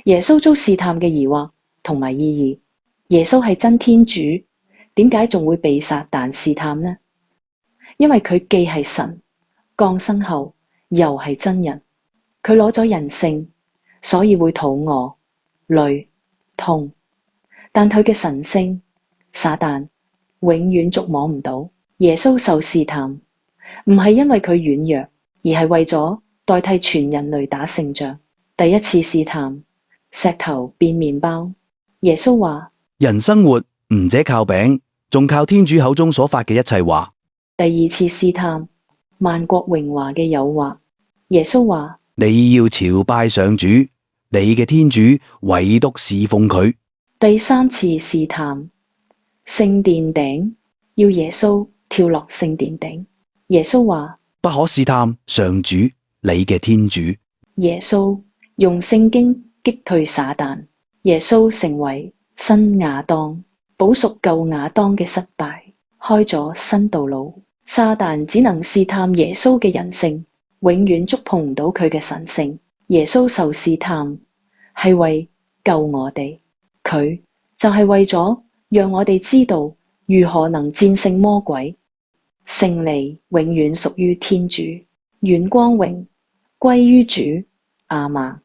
耶穌遭試探嘅疑惑同埋意義。耶穌係真天主，點解仲會被撒旦試探呢？因為佢既係神，降生後又係真人，佢攞咗人性，所以會肚餓、累、痛。但佢嘅神性，撒旦永遠觸摸唔到。耶穌受試探，唔係因為佢軟弱，而係為咗代替全人類打勝仗。第一次試探，石頭變麵包。耶穌話：人生活唔止靠餅，仲靠天主口中所發嘅一切話。第二次試探，萬國榮華嘅誘惑。耶穌話：你要朝拜上主，你嘅天主，唯獨侍奉佢。第三次試探，聖殿頂，要耶穌跳落聖殿頂。耶穌話：不可試探上主，你嘅天主。耶穌用聖經擊退撒旦，耶穌成為新亞當，補贖舊亞當嘅失敗，開咗新道路。撒旦只能試探耶穌嘅人性，永遠觸碰唔到佢嘅神性。耶穌受試探係為救我哋，佢就係為咗讓我哋知道如何能戰勝魔鬼。勝利永遠屬於天主，願光榮歸於主。阿們。